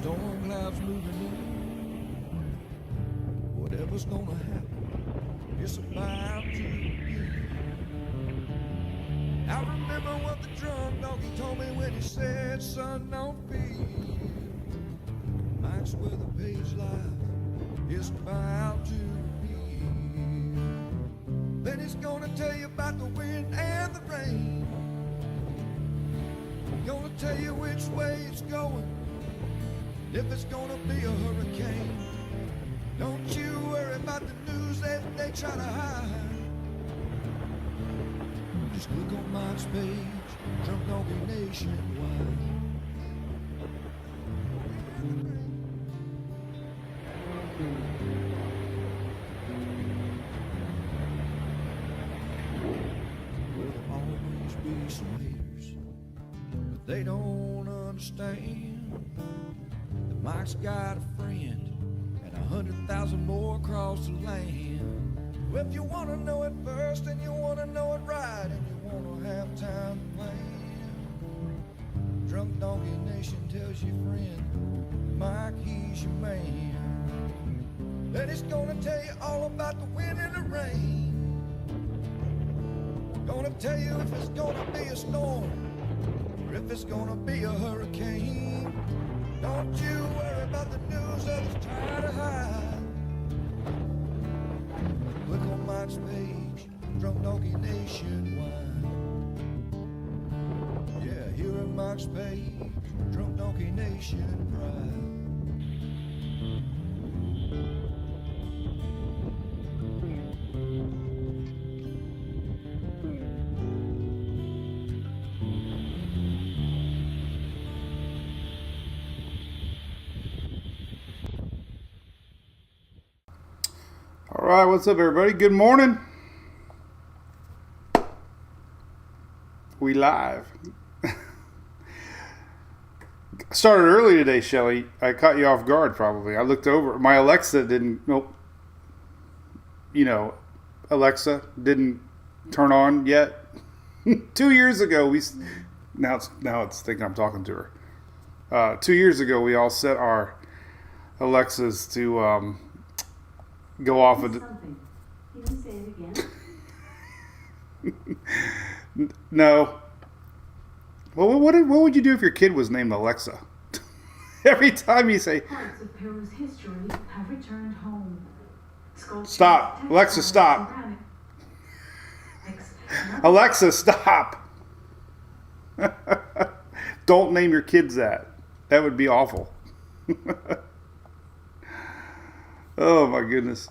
storm clouds moving in. Whatever's gonna happen, it's about to begin. I remember what the drunk donkey told me when he said, son, don't fear. Mike's where the page life is about to begin. Then he's gonna tell you about the wind and the rain. Gonna tell you which way it's going, if it's gonna be a hurricane. Don't you worry about the news that they try to hide. Just click on Mike's page, Drunk Donkey Nationwide. There'll always be some haters, but they don't understand that Mike's got a friend and 100,000 more across the land. Well, if you want to know it first and you want to know it right and you want to have time to plan, Drunk Donkey Nation tells your friend, Mike, he's your man. Then he's gonna tell you all about the wind and the rain. Gonna tell you if it's gonna be a storm or if it's gonna be a hurricane. Don't you worry about the news others try to hide. Click on Mike's page, Drunk Donkey Nationwide. Yeah, here at Mike's page, Drunk Donkey Nation Pride. All right, what's up, everybody? Good morning. We live. Started early today, Shelly. I caught you off guard, probably. I looked over. My Alexa didn't. Nope. Alexa didn't turn on yet. 2 years ago, now it's thinking I'm talking to her. 2 years ago, we all set our Alexas to go off of. Can you say it again? No. Well, what would you do if your kid was named Alexa? Every time you say, Parts of Peru's history have returned home. Stop. Alexa, stop. Alexa, stop. Don't name your kids that. That would be awful. Oh, my goodness.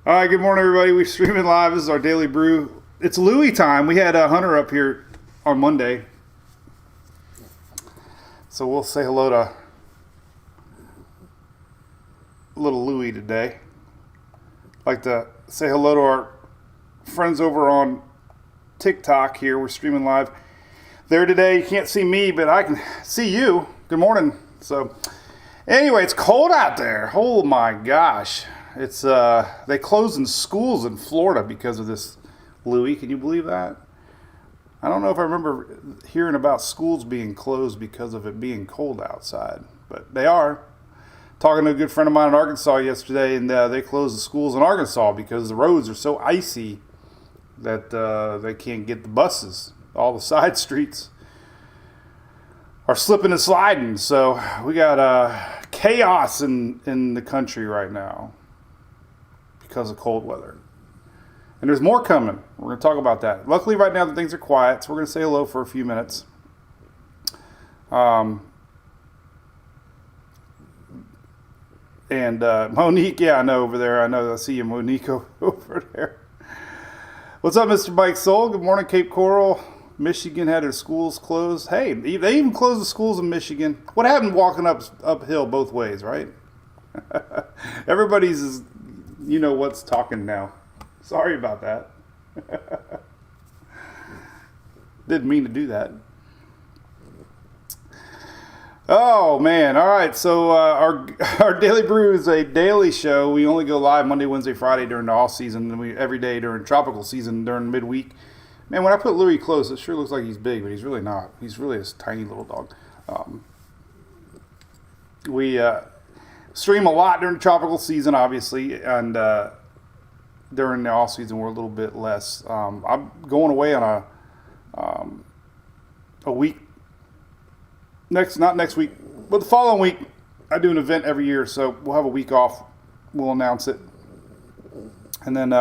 All right, good morning, everybody. We're streaming live. This is our daily brew. It's Louis time. We had Hunter up here on Monday. So we'll say hello to little Louis today. I'd like to say hello to our friends over on TikTok here. We're streaming live there today. You can't see me, but I can see you. Good morning. So anyway, it's cold out there. Oh my gosh. It's they closing schools in Florida because of this, Louis. Can you believe that? I don't know if I remember hearing about schools being closed because of it being cold outside, but they are. Talking to a good friend of mine in Arkansas yesterday, and they closed the schools in Arkansas because the roads are so icy that they can't get the buses. All the side streets are slipping and sliding, so we got chaos in the country right now because of cold weather. And there's more coming. We're going to talk about that. Luckily, right now, the things are quiet, so we're going to say hello for a few minutes. And Monique, yeah, I know over there. I see you, Monique, over there. What's up, Mr. Mike Soul? Good morning, Cape Coral. Michigan had their schools closed. Hey, they even closed the schools in Michigan. What happened walking uphill both ways, right? Everybody's, what's talking now. Sorry about that. Didn't mean to do that. Oh, man. All right. So our Daily Brew is a daily show. We only go live Monday, Wednesday, Friday during the off season, and every day during tropical season during midweek. Man, when I put Louis close, it sure looks like he's big, but he's really not. He's really a tiny little dog. We stream a lot during the tropical season, obviously, and during the off season we're a little bit less. I'm going away on a week. Not next week, but the following week. I do an event every year, so we'll have a week off. We'll announce it, and then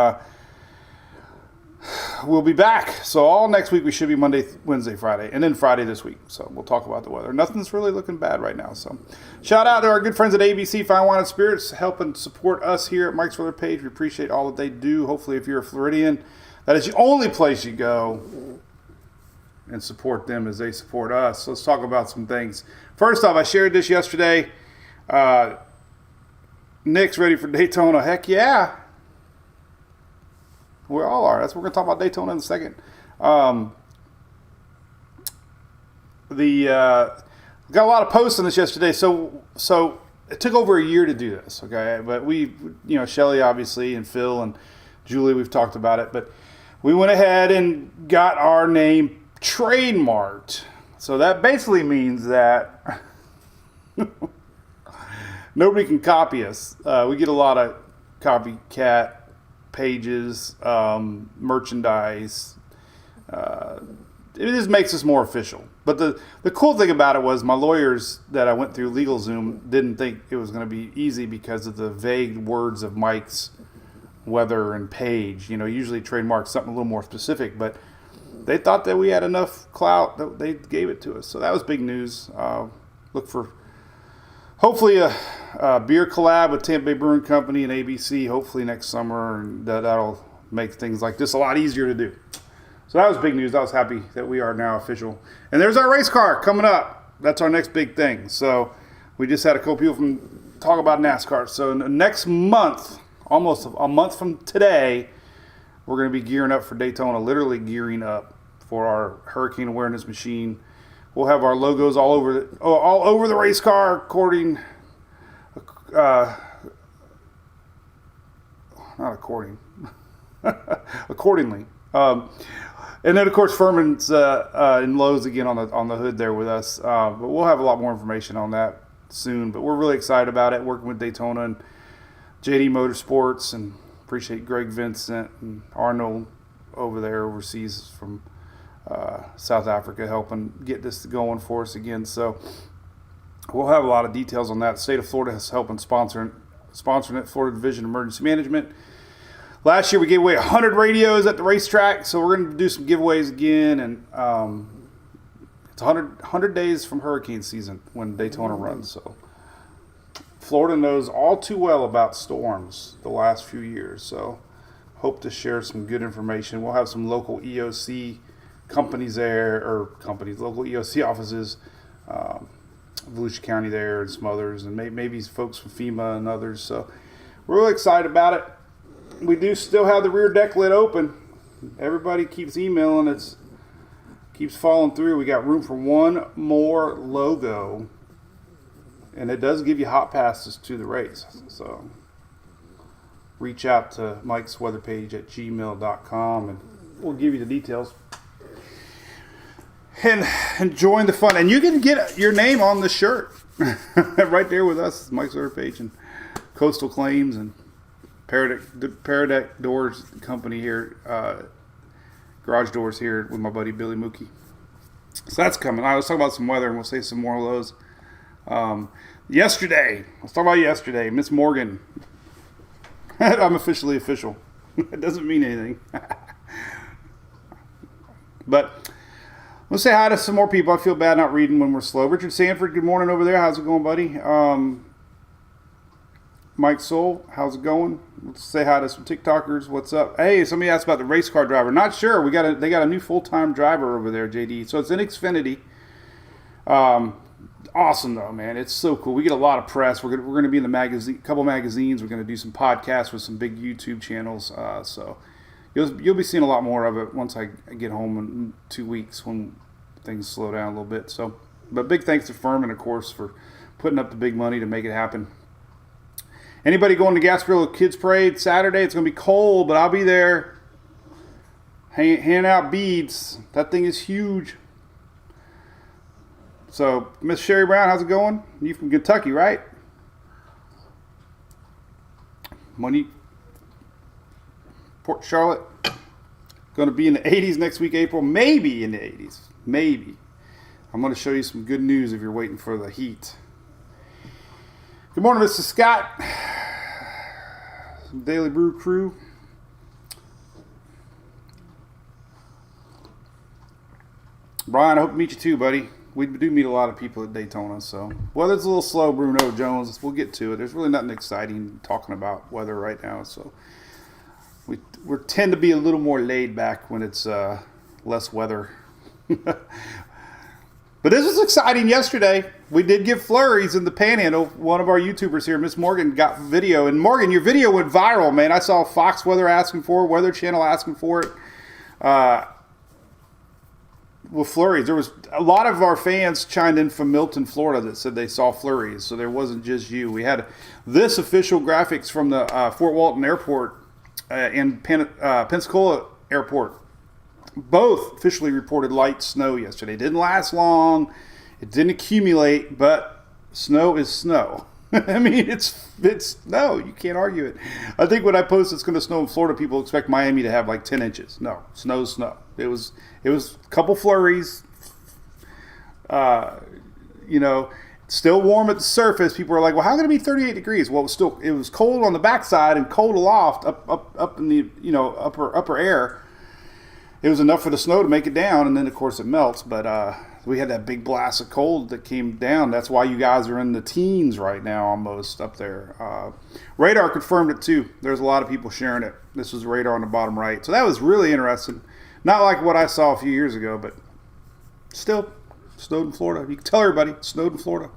we'll be back. So all next week we should be Monday, Wednesday, Friday, and then Friday this week. So we'll talk about the weather. Nothing's really looking bad right now. So shout out to our good friends at ABC Fine Wine and Spirits, helping support us here at Mike's Weather Page. We appreciate all that they do. Hopefully, if you're a Floridian, that is the only place you go and support them as they support us. So let's talk about some things. First off, I shared this yesterday. Nick's ready for Daytona. Heck yeah. We all are. That's what we're going to talk about Daytona in a second. Got a lot of posts on this yesterday. So it took over a year to do this, okay? But we, Shelly obviously and Phil and Julie, we've talked about it. But we went ahead and got our name trademarked. So that basically means that nobody can copy us. We get a lot of copycat pages, merchandise. It just makes us more official. But the cool thing about it was my lawyers that I went through LegalZoom didn't think it was going to be easy because of the vague words of Mike's Weather and Page. Usually trademark something a little more specific, but they thought that we had enough clout that they gave it to us. So that was big news. Look for hopefully a beer collab with Tampa Bay Brewing Company and ABC hopefully next summer, and that'll make things like this a lot easier to do. So that was big news. I was happy that we are now official. And there's our race car coming up. That's our next big thing. So we just had a couple people from talk about NASCAR. So next month, almost a month from today, we're going to be gearing up for Daytona, literally gearing up for our hurricane awareness machine. We'll have our logos all over the race car, accordingly. And then, of course, Furman's in Lowe's again on the hood there with us. But we'll have a lot more information on that soon. But we're really excited about it, working with Daytona and JD Motorsports, and appreciate Greg Vincent and Arnold over there overseas from South Africa helping get this going for us again. So we'll have a lot of details on that. The state of Florida has helped in sponsoring it, Florida Division of Emergency Management. Last year we gave away 100 radios at the racetrack, so we're going to do some giveaways again. And it's 100 days from hurricane season when Daytona runs. So Florida knows all too well about storms the last few years. So hope to share some good information. We'll have some local EOC companies there, local EOC offices, Volusia County there, and some others, and maybe folks from FEMA and others. So we're really excited about it. We do still have the rear deck lid open. Everybody keeps emailing. It keeps falling through. We got room for one more logo, and it does give you hot passes to the race. So reach out to Mike's Weather Page at gmail.com, and we'll give you the details. And join the fun. And you can get your name on the shirt right there with us, Mike's Weather Page and Coastal Claims and Paradeck Doors Company here, garage doors here with my buddy Billy Mookie. So that's coming. I was talking about some weather, and we'll say some more of those. Yesterday, let's talk about yesterday. Miss Morgan. I'm officially official. It doesn't mean anything. But let's say hi to some more people. I feel bad not reading when we're slow. Richard Sanford, good morning over there. How's it going, buddy? Mike Soul, how's it going? Let's say hi to some TikTokers. What's up? Hey, somebody asked about the race car driver. Not sure. They got a new full-time driver over there, JD. So it's in Xfinity. Awesome though, man. It's so cool. We get a lot of press. We're going to be in the magazine, couple magazines. We're going to do some podcasts with some big YouTube channels. So you'll be seeing a lot more of it once I get home in 2 weeks when things slow down a little bit. So, but big thanks to Furman, of course, for putting up the big money to make it happen. Anybody going to Gasparilla Kids Parade Saturday? It's going to be cold, but I'll be there. Hand out beads. That thing is huge. So, Miss Sherry Brown, how's it going? You from Kentucky, right? Monique, Port Charlotte. Going to be in the 80s next week, April. Maybe in the 80s. Maybe. I'm going to show you some good news if you're waiting for the heat. Good morning, Mr. Scott. Some Daily Brew crew. Brian, I hope to meet you too, buddy. We do meet a lot of people at Daytona, so weather's a little slow, Bruno Jones. We'll get to it. There's really nothing exciting talking about weather right now, so we tend to be a little more laid back when it's less weather. But this was exciting yesterday. We did get flurries in the Panhandle. One of our YouTubers here, Miss Morgan, got video. And Morgan, your video went viral, man. I saw Fox Weather asking for it, Weather Channel asking for it. With flurries, there was a lot of our fans chimed in from Milton, Florida, that said they saw flurries. So there wasn't just you. We had this official graphics from the Fort Walton Airport and Pensacola Airport. Both officially reported light snow yesterday. It didn't last long. It didn't accumulate, but snow is snow. I mean, it's snow. You can't argue it. I think when I post it's going to snow in Florida, people expect Miami to have like 10 inches. No, snow's snow. It was a couple flurries. Still warm at the surface. People are like, well, how can it be 38 degrees? Well, it was cold on the backside and cold aloft up in the upper air. It was enough for the snow to make it down, and then of course it melts. But we had that big blast of cold that came down. That's why you guys are in the teens right now, almost up there. Radar confirmed it too. There's a lot of people sharing it. This was radar on the bottom right, so that was really interesting. Not like what I saw a few years ago, but still snowed in Florida. You can tell everybody it snowed in Florida.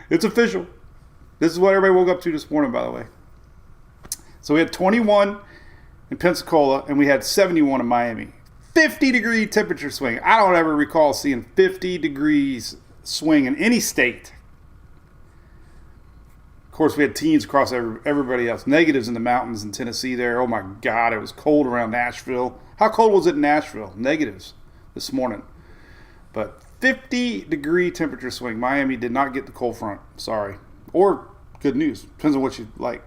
It's official. This is what everybody woke up to this morning, by the way. So we had 21 in Pensacola, and we had 71 in Miami. 50-degree temperature swing. I don't ever recall seeing 50 degrees swing in any state. Of course, we had teens across everybody else. Negatives in the mountains in Tennessee there. Oh, my God, it was cold around Nashville. How cold was it in Nashville? Negatives this morning. But 50-degree temperature swing. Miami did not get the cold front. Sorry. Or good news. Depends on what you like.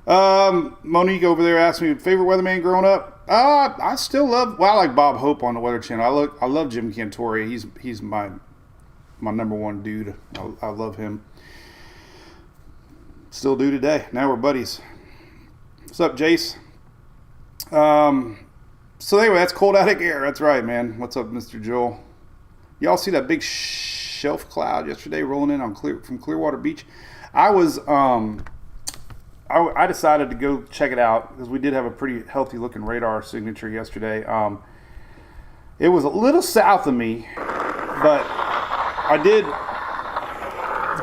Monique over there asked me, favorite weatherman growing up? I still love, I like Bob Hope on the Weather Channel. I love Jim Cantori. He's my number one dude. I love him. Still do today. Now we're buddies. What's up, Jace? So anyway, that's cold attic air. That's right, man. What's up, Mr. Joel? Y'all see that big shelf cloud yesterday rolling in from Clearwater Beach? I decided to go check it out because we did have a pretty healthy looking radar signature yesterday. It was a little south of me, but I did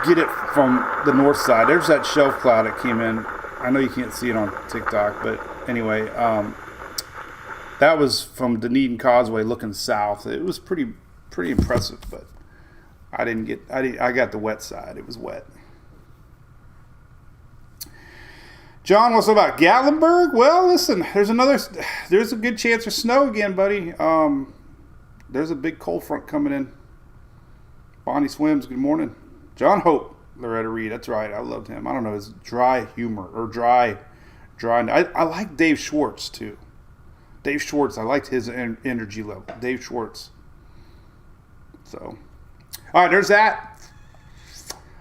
get it from the north side. There's that shelf cloud that came in. I know you can't see it on TikTok, but anyway, that was from Dunedin Causeway looking south. It was pretty impressive, but I got the wet side. It was wet. John, what's up about Gatlinburg? Well, listen, there's a good chance of snow again, buddy. There's a big cold front coming in. Bonnie Swims, good morning. John Hope, Loretta Reed, that's right. I loved him. I don't know, his dry humor or dry. I like Dave Schwartz too. Dave Schwartz, I liked his energy level. Dave Schwartz. So, all right, there's that.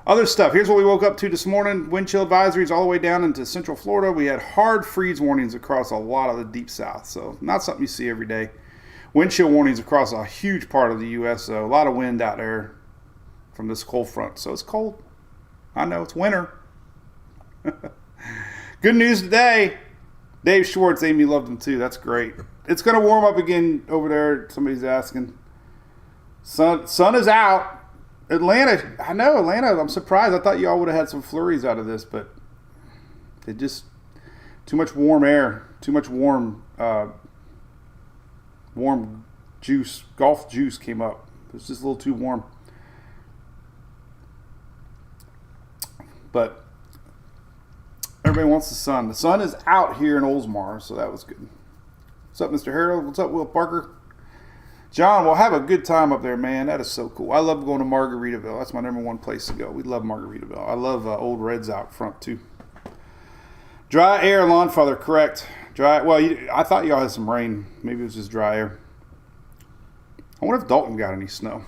Other stuff. Here's what we woke up to this morning. Wind chill advisories all the way down into central Florida. We had hard freeze warnings across a lot of the deep south. So not something you see every day. Wind chill warnings across a huge part of the U.S. So a lot of wind out there from this cold front. So it's cold. I know it's winter. Good news today. Dave Schwartz, Amy loved him too. That's great. It's going to warm up again over there. Somebody's asking. Sun is out. Atlanta, I know, Atlanta, I'm surprised. I thought y'all would have had some flurries out of this, but it just, too much warm air, too much warm juice, Gulf juice came up. It was just a little too warm. But everybody wants the sun. The sun is out here in Oldsmar, so that was good. What's up, Mr. Harold? What's up, Will Parker? John, we'll have a good time up there, man. That is so cool. I love going to Margaritaville. That's my number one place to go. We love Margaritaville. I love Old Reds out front, too. Dry air, lawn father, correct. Dry. Well, I thought y'all had some rain. Maybe it was just dry air. I wonder if Dalton got any snow.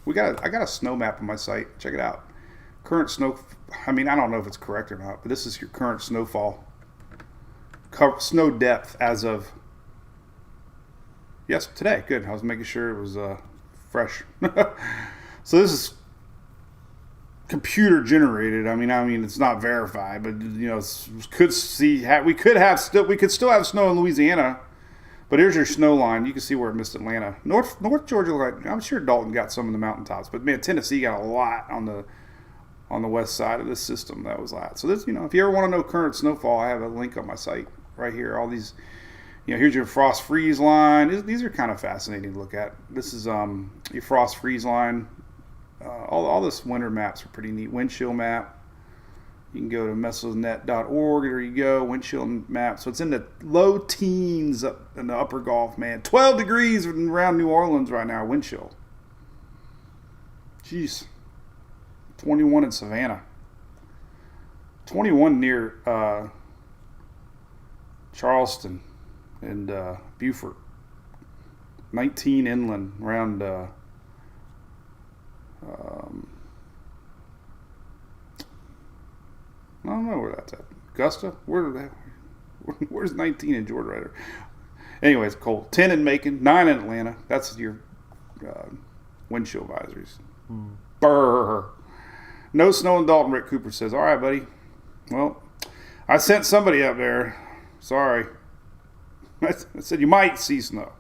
I got a snow map on my site. Check it out. Current snow. I mean, I don't know if it's correct or not, but this is your current snowfall. Snow depth as of... Yes, today. Good. I was making sure it was fresh. So this is computer generated. I mean, it's not verified, but we could still have snow in Louisiana. But here's your snow line. You can see where it missed Atlanta. North Georgia, I'm sure Dalton got some of the mountaintops, but man, Tennessee got a lot on the west side of this system. That was a lot. So this, if you ever want to know current snowfall, I have a link on my site right here. All these. Here's your frost freeze line. These are kind of fascinating to look at. This is your frost freeze line. All this winter maps are pretty neat. Wind chill map. You can go to mesosnet.org. There you go. Wind chill map. So it's in the low teens up in the upper Gulf, man. 12 degrees around New Orleans right now. Wind chill. Jeez. 21 in Savannah. 21 near Charleston and Beaufort. 19 inland around I don't know where that's at. Augusta? Where's 19 in Georgia right there? Anyway, it's cold. 10 in Macon, 9 in Atlanta. That's your wind chill advisories. Brr. No snow in Dalton, Rick Cooper says. All right, buddy. Well, I sent somebody up there. Sorry. I said you might see snow.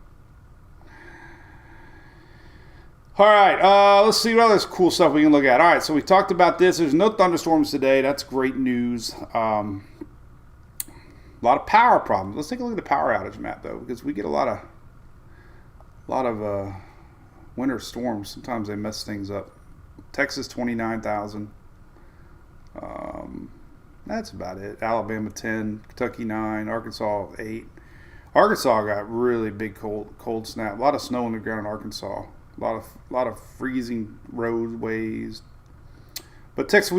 All right, let's see what other cool stuff we can look at. All right, so we talked about this. There's no thunderstorms today. That's great news. A lot of power problems. Let's take a look at the power outage map, though, because we get a lot of winter storms. Sometimes they mess things up. Texas, 29,000. That's about it. Alabama, 10. Kentucky, 9. Arkansas, 8. Arkansas got really big cold snap. A lot of snow on the ground in Arkansas. A lot of freezing roadways. But Texas,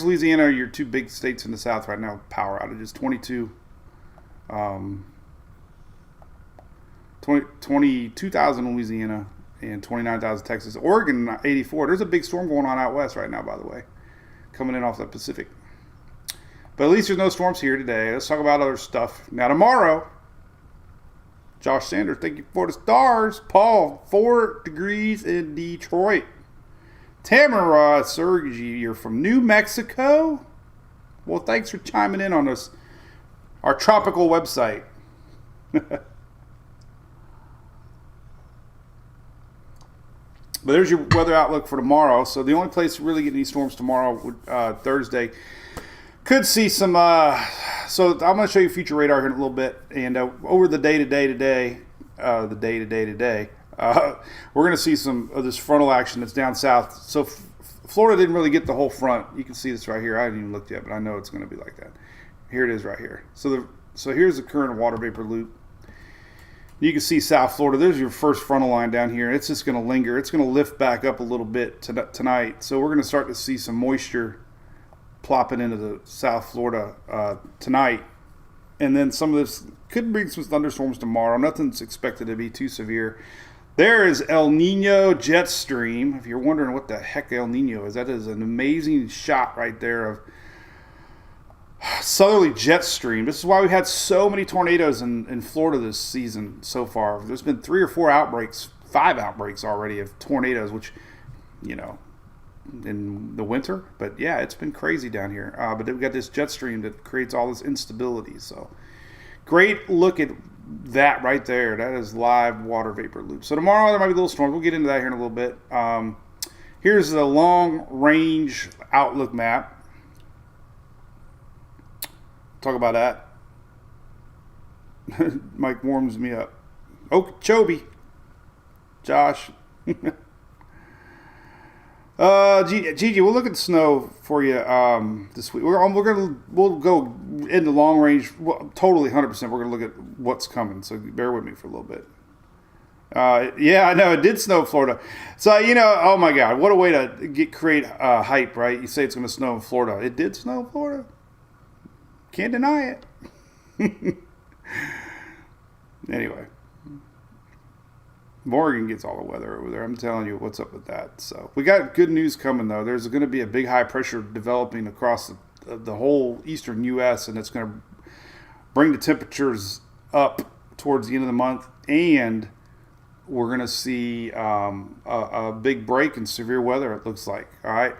Louisiana are your two big states in the South right now. Power outages, 22,000 in Louisiana and 29,000 Texas. Oregon, 84. There's a big storm going on out west right now, by the way, coming in off the Pacific. But at least there's no storms here today. Let's talk about other stuff. Now tomorrow, Josh Sanders, thank you for the stars. Paul, 4 degrees in Detroit. Tamara Sergi, you're from New Mexico? Well, thanks for chiming in on this, our tropical website. But there's your weather outlook for tomorrow. So the only place to really get any storms tomorrow, Thursday, could see some. So I'm going to show you future radar here in a little bit, and over the day today, we're going to see some of this frontal action that's down south. So Florida didn't really get the whole front. You can see this right here. I haven't even looked yet, but I know it's going to be like that. Here it is right here. So here's the current water vapor loop. You can see South Florida. There's your first frontal line down here. It's just going to linger. It's going to lift back up a little bit tonight. So we're going to start to see some moisture plopping into the South Florida tonight. And then some of this could bring some thunderstorms tomorrow. Nothing's expected to be too severe. There is El Nino jet stream. If you're wondering what the heck El Nino is, that is an amazing shot right there of southerly jet stream. This is why we've had so many tornadoes in Florida this season so far. There's been 3 or 4 outbreaks, 5 outbreaks already of tornadoes, which, in the winter. But yeah, it's been crazy down here. But then we got this jet stream that creates all this instability. So great look at that right there. That is live water vapor loop. So tomorrow there might be little storms. We'll get into that here in a little bit. Here's the long range outlook map. Talk about that. Mike warms me up. Okeechobee. Josh. Gigi, we'll look at the snow for you this week. We'll go into long range. Totally 100%. We're gonna look at what's coming. So bear with me for a little bit. Yeah, I know it did snow in Florida. So oh my God, what a way to create hype, right? You say it's going to snow in Florida. It did snow in Florida. Can't deny it. Anyway, Morgan gets all the weather over there. I'm telling you what's up with that. So we got good news coming though. There's going to be a big high pressure developing across the whole eastern U.S. and it's going to bring the temperatures up towards the end of the month, and we're going to see a big break in severe weather, it looks like. All right.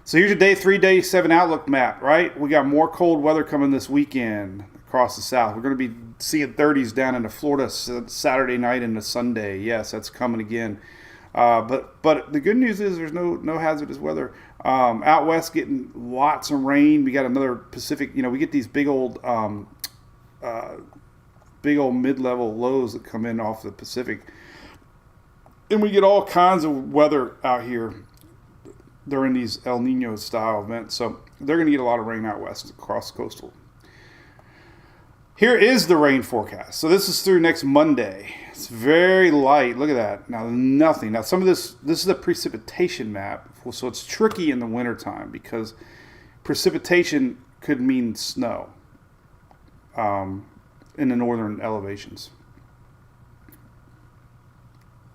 So here's your day 3, day 7 outlook map, right? We got more cold weather coming this weekend across the south. We're going to be seeing 30s down into Florida Saturday night into Sunday. Yes, that's coming again. But the good news is there's no hazardous weather. Out west getting lots of rain. We got another Pacific, we get these big old mid-level lows that come in off the Pacific. And we get all kinds of weather out here during these El Nino style events. So they're going to get a lot of rain out west across the coastal. Here is the rain forecast. So this is through next Monday. It's very light. Look at that. Now nothing. Now some of this is a precipitation map. So it's tricky in the wintertime because precipitation could mean snow in the northern elevations.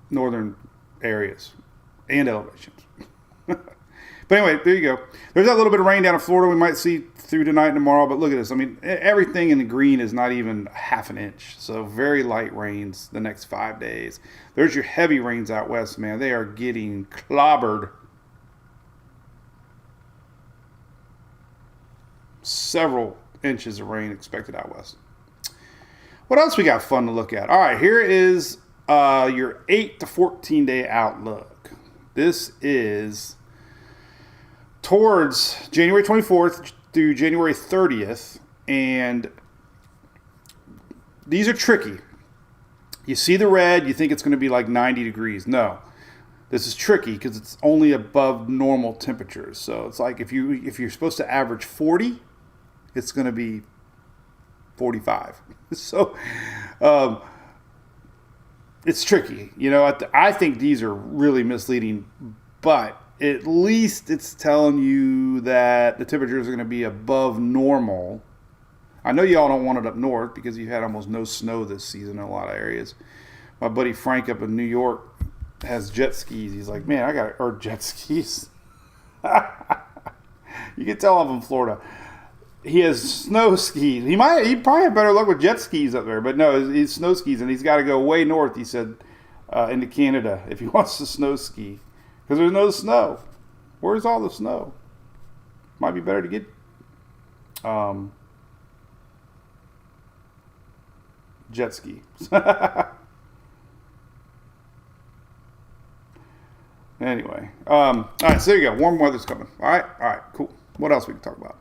Northern areas and elevations. But anyway, there you go. There's that little bit of rain down in Florida we might see through tonight and tomorrow. But look at this. I mean, everything in the green is not even half an inch. So very light rains the next 5 days. There's your heavy rains out west, man. They are getting clobbered. Several inches of rain expected out west. What else we got fun to look at? All right, here is your 8 to 14 day outlook. This is towards January 24th through January 30th, and these are tricky. You see the red, you think it's going to be like 90 degrees. No, this is tricky because it's only above normal temperatures. So it's like if you're supposed to average 40, it's going to be 45. So it's tricky. I think these are really misleading, but at least it's telling you that the temperatures are going to be above normal. I know y'all don't want it up north because you've had almost no snow this season in a lot of areas. My buddy Frank up in New York has jet skis. He's like, man, or jet skis. You can tell I'm from Florida. He has snow skis. He probably have better luck with jet skis up there, but no, he's snow skis, and he's got to go way north, he said, into Canada if he wants to snow ski. Because there's no snow. Where's all the snow? Might be better to get jet ski. Anyway. All right, so there you go. Warm weather's coming. All right, cool. What else we can talk about?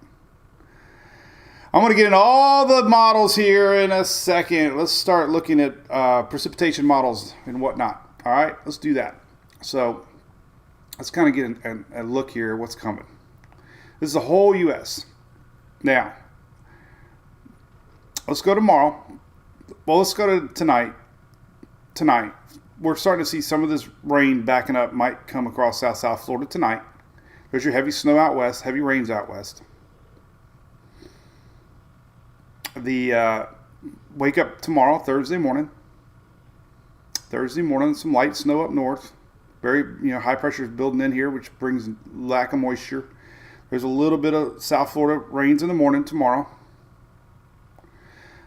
I'm going to get into all the models here in a second. Let's start looking at precipitation models and whatnot. All right, let's do that. So let's kind of get a look here at what's coming. This is the whole U.S. Now, let's go tomorrow. Well, let's go to tonight. Tonight, we're starting to see some of this rain backing up. Might come across South Florida tonight. There's your heavy snow out west, heavy rains out west. The wake up tomorrow, Thursday morning, some light snow up north. Very, high pressure is building in here, which brings lack of moisture. There's a little bit of South Florida rains in the morning tomorrow.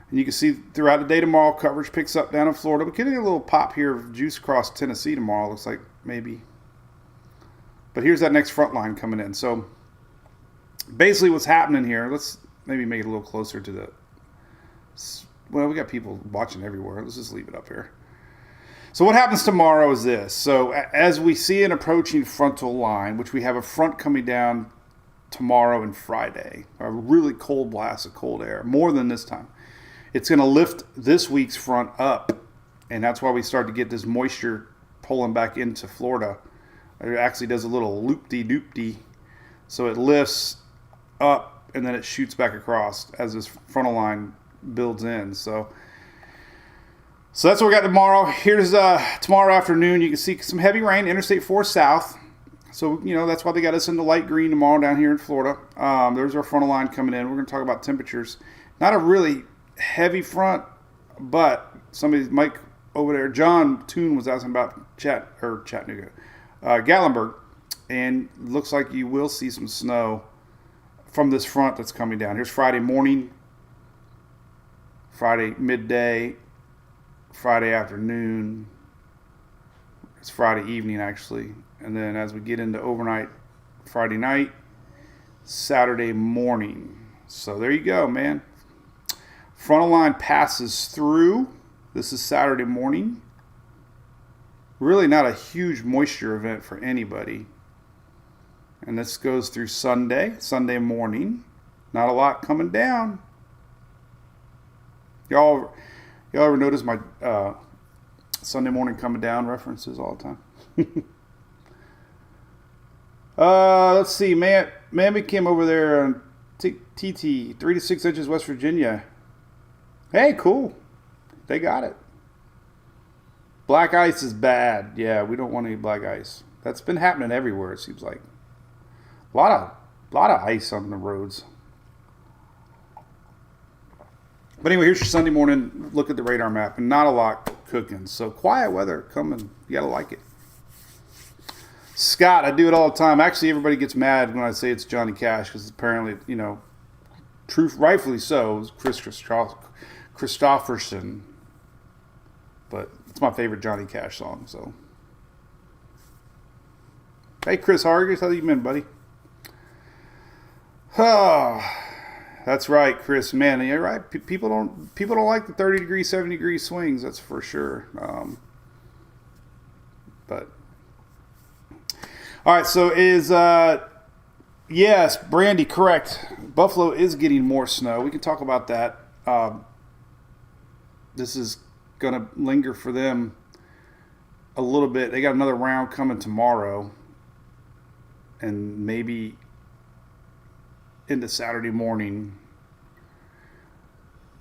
And you can see throughout the day tomorrow, coverage picks up down in Florida. We're getting a little pop here of juice across Tennessee tomorrow. Looks like maybe. But here's that next front line coming in. So basically what's happening here, let's maybe make it a little closer to the... Well, we got people watching everywhere. Let's just leave it up here. So what happens tomorrow is this. So as we see an approaching frontal line, which we have a front coming down tomorrow and Friday, a really cold blast of cold air, more than this time. It's going to lift this week's front up, and that's why we start to get this moisture pulling back into Florida. It actually does a little loop-de-doop-de. So it lifts up, and then it shoots back across as this frontal line builds in. So So that's what we got tomorrow. Here's tomorrow afternoon. You can see some heavy rain, Interstate 4 South. So, that's why they got us into light green tomorrow down here in Florida. There's our frontal line coming in. We're going to talk about temperatures. Not a really heavy front, but Mike over there, John Toon was asking about Chattanooga, Gatlinburg, and looks like you will see some snow from this front that's coming down. Here's Friday morning, Friday midday, Friday afternoon. It's Friday evening, actually. And then as we get into overnight, Friday night, Saturday morning. So there you go, man. Frontal line passes through. This is Saturday morning. Really not a huge moisture event for anybody. And this goes through Sunday morning. Not a lot coming down. Y'all ever notice my Sunday morning coming down references all the time? Let's see. Mammy came over there on TT, 3 to 6 inches, West Virginia. Hey, cool. They got it. Black ice is bad. Yeah, we don't want any black ice. That's been happening everywhere, it seems like. A lot of ice on the roads. But anyway, here's your Sunday morning look at the radar map, and not a lot cooking. So quiet weather coming. You gotta like it. Scott, I do it all the time. Actually, everybody gets mad when I say it's Johnny Cash because apparently, rightfully so, it was Chris Christopherson. But it's my favorite Johnny Cash song. So, hey, Chris Hargis, how you been, buddy? Oh, that's right, Chris. Man, you're right. People don't like the 30-degree, 70-degree swings. That's for sure. But all right. So yes, Brandy, correct. Buffalo is getting more snow. We can talk about that. This is gonna linger for them a little bit. They got another round coming tomorrow, and maybe into Saturday morning,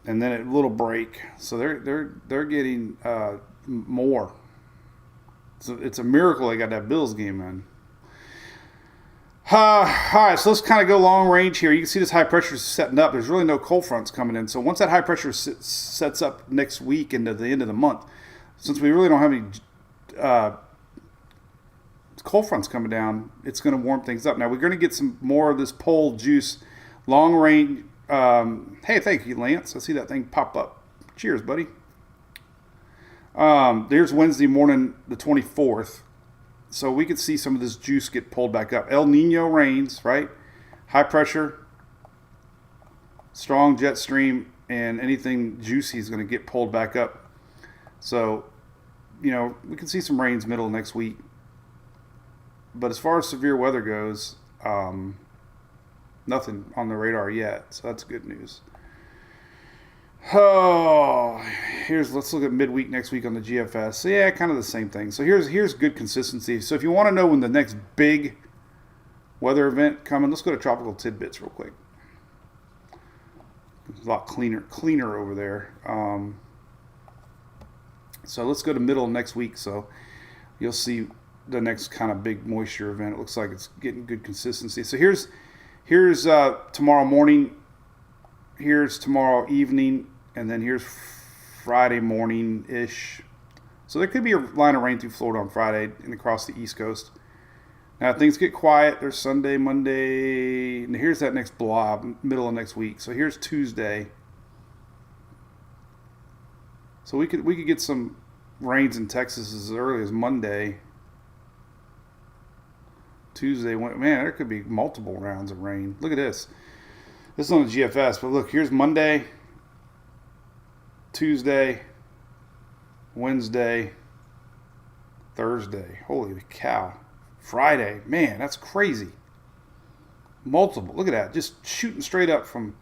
and then a little break. So they're getting more. So it's a miracle they got that Bills game in. All right, so let's kind of go long range here. You can see this high pressure is setting up. There's really no cold fronts coming in. So once that high pressure sets up next week into the end of the month, since we really don't have any cold fronts coming down, it's going to warm things up. Now, we're going to get some more of this pole juice, long range. Hey, thank you, Lance. I see that thing pop up. Cheers, buddy. There's Wednesday morning, the 24th. So we could see some of this juice get pulled back up. El Nino rains, right? High pressure, strong jet stream, and anything juicy is going to get pulled back up. So, we can see some rains middle of next week. But as far as severe weather goes, nothing on the radar yet. So that's good news. Oh, let's look at midweek next week on the GFS. So yeah, kind of the same thing. So here's good consistency. So if you want to know when the next big weather event coming, let's go to Tropical Tidbits real quick. It's a lot cleaner over there. So let's go to middle of next week. So you'll see the next kind of big moisture event. It looks like it's getting good consistency. So here's tomorrow morning. Here's tomorrow evening. And then here's Friday morning-ish. So there could be a line of rain through Florida on Friday and across the East Coast. Now, if things get quiet, there's Sunday, Monday, and here's that next blob, middle of next week. So here's Tuesday. So we could get some rains in Texas as early as Monday. Tuesday, man, there could be multiple rounds of rain. Look at this. This is on the GFS, but look, here's Monday, Tuesday, Wednesday, Thursday. Holy cow. Friday. Man, that's crazy. Multiple. Look at that. Just shooting straight up from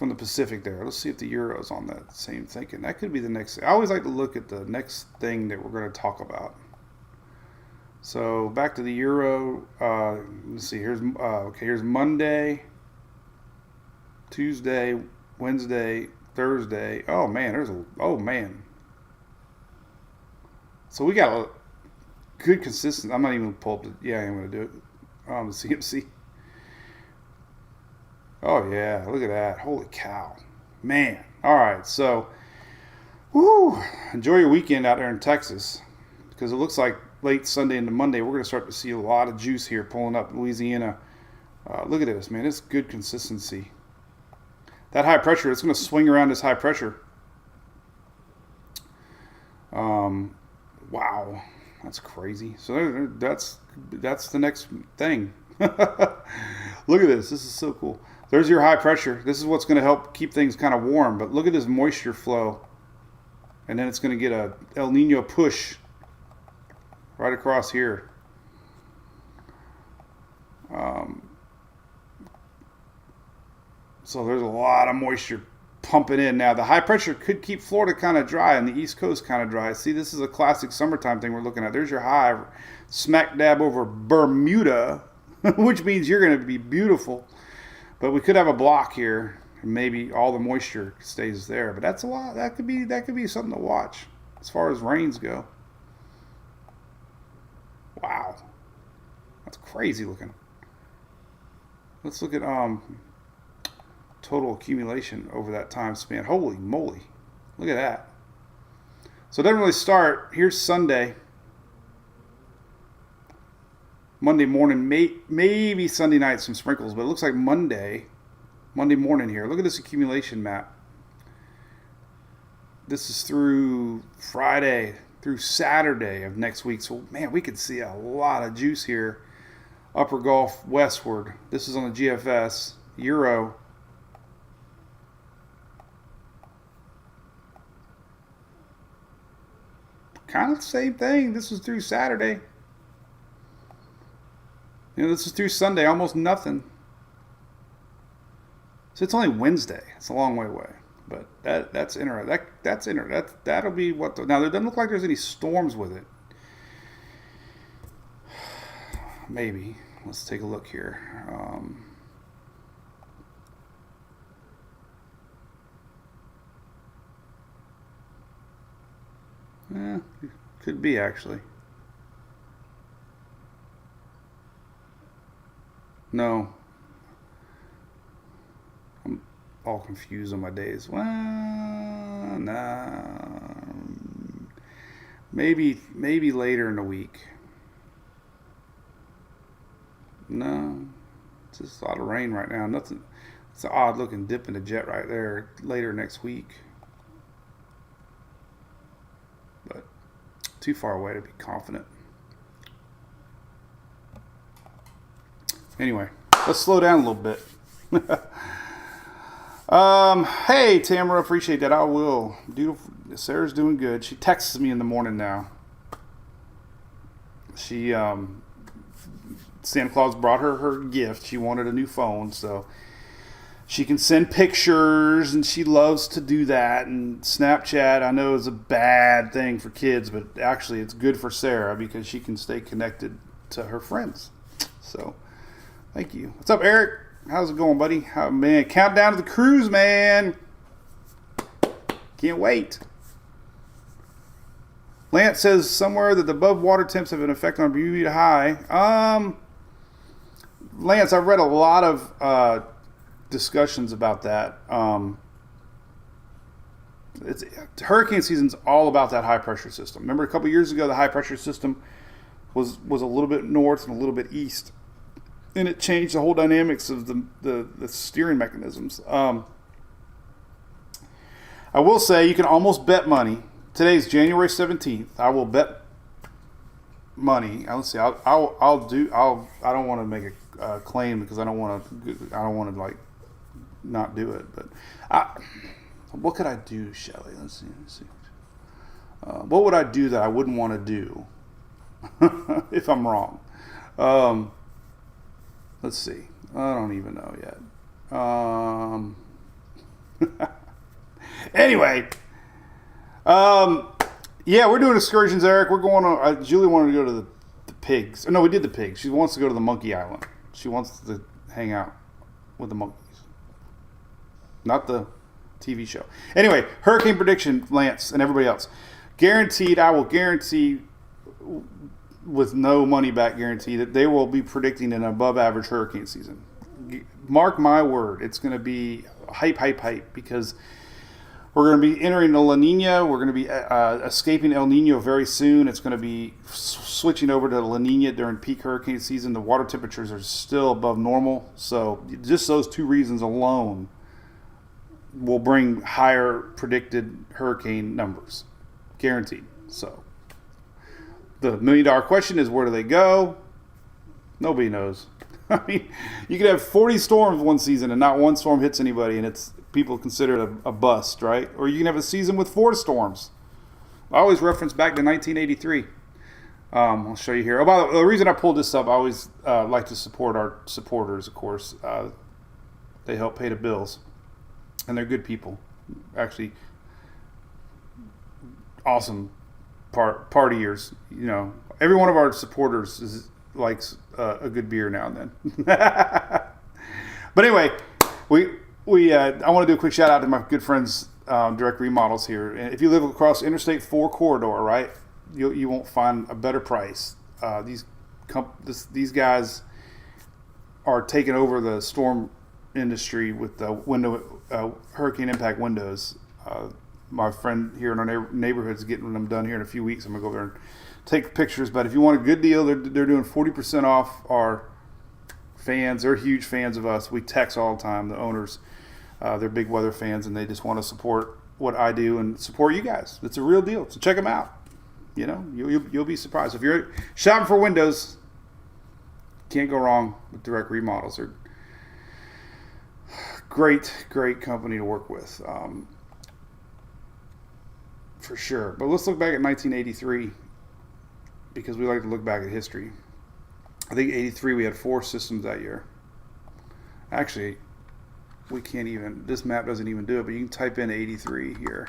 the Pacific there. Let's see if the Euro's on that same thinking. That could be the next thing. I always like to look at the next thing that we're going to talk about. So back to the Euro. Let's see. Here's Monday, Tuesday, Wednesday, Thursday. Oh man, So we got a good consistency. I'm not even going to pull up the, yeah, I am going to do it. The CMC. Oh, yeah. Look at that. Holy cow. Man. All right. So, woo, enjoy your weekend out there in Texas, because it looks like late Sunday into Monday, we're going to start to see a lot of juice here pulling up Louisiana. Look at this, man. It's good consistency. That high pressure, it's going to swing around this high pressure. Wow. That's crazy. So that's the next thing. Look at this. This is so cool. There's your high pressure. This is what's going to help keep things kind of warm. But look at this moisture flow. And then it's going to get a El Nino push right across here. So there's a lot of moisture pumping in. Now, the high pressure could keep Florida kind of dry and the East Coast kind of dry. See, this is a classic summertime thing we're looking at. There's your high smack dab over Bermuda, which means you're going to be beautiful. But we could have a block here, and maybe all the moisture stays there. But that's a lot. That could be something to watch as far as rains go. Wow, that's crazy looking. Let's look at total accumulation over that time span. Holy moly, look at that. So it doesn't really start. Here's Sunday, Monday morning, maybe Sunday night some sprinkles, but it looks like Monday morning here. Look at this accumulation map. This is through Friday through Saturday of next week. So man, we could see a lot of juice here. Upper Gulf westward. This is on the GFS Euro. Kind of the same thing. This was through Saturday. You know, this is through Sunday, almost nothing. So it's only Wednesday. It's a long way away. But that's interesting. That's interesting. That'll be what. Now, there doesn't look like there's any storms with it. Maybe. Let's take a look here. Could be actually. No. I'm all confused on my days. Well, nah. Maybe later in the week. No. It's just a lot of rain right now. Nothing. It's an odd looking dip in the jet right there later next week. But too far away to be confident. Anyway, let's slow down a little bit. Hey, Tamara, appreciate that. I will. Beautiful. Sarah's doing good. She texts me in the morning now. She, Santa Claus brought her gift. She wanted a new phone, so she can send pictures, and she loves to do that. And Snapchat, I know, is a bad thing for kids, but actually it's good for Sarah because she can stay connected to her friends. So, thank you. What's up, Eric? How's it going, buddy? Man, countdown to the cruise, man. Can't wait. Lance says somewhere that the above water temps have an effect on Bermuda High. Lance, I've read a lot of discussions about that. Hurricane season's all about that high pressure system. Remember a couple years ago, the high pressure system was a little bit north and a little bit east, and it changed the whole dynamics of the steering mechanisms. I will say you can almost bet money. Today's January 17th. I will bet money. Let's see. I don't want to make a claim because I don't want to like not do it. But what could I do, Shelly? Let's see. What would I do that I wouldn't want to do if I'm wrong? Let's see. I don't even know yet. Anyway. Yeah, we're doing excursions, Eric. We're going on. Julie wanted to go to the pigs. No, we did the pigs. She wants to go to the monkey island. She wants to hang out with the monkeys. Not the TV show. Anyway, hurricane prediction, Lance and everybody else. guaranteed, I will guarantee with no money back guarantee that they will be predicting an above average hurricane season. Mark my word, it's going to be hype because we're going to be entering the La Nina. We're going to be escaping El Nino very soon. It's going to be switching over to La Nina during peak hurricane season. The water temperatures are still above normal. So just those two reasons alone will bring higher predicted hurricane numbers. Guaranteed. So the $1 million question is, where do they go? Nobody knows. I mean, you could have 40 storms one season and not one storm hits anybody, and it's people consider it a bust, right? Or you can have a season with 4 storms. I always reference back to 1983. I'll show you here. Oh, by the reason I pulled this up, I always like to support our supporters, of course. They help pay the bills, and they're good people. Actually, awesome partiers. You know, every one of our supporters likes a good beer now and then. But anyway, I want to do a quick shout out to my good friends, Direct Remodels here. And if you live across Interstate 4 corridor, right, you won't find a better price. These guys are taking over the storm industry with the hurricane impact windows. My friend here in our neighborhood is getting them done here in a few weeks. I'm gonna go over there and take pictures. But if you want a good deal, they're doing 40% off our fans. They're huge fans of us. We text all the time. The owners, they're big weather fans, and they just want to support what I do and support you guys. It's a real deal. So check them out. You know, you'll be surprised. If you're shopping for windows, can't go wrong with Direct Remodels. They're great company to work with, for sure. But let's look back at 1983 because we like to look back at history. I think 83 we had 4 systems that year. Actually, we can't even, this map doesn't even do it, but you can type in 83 here.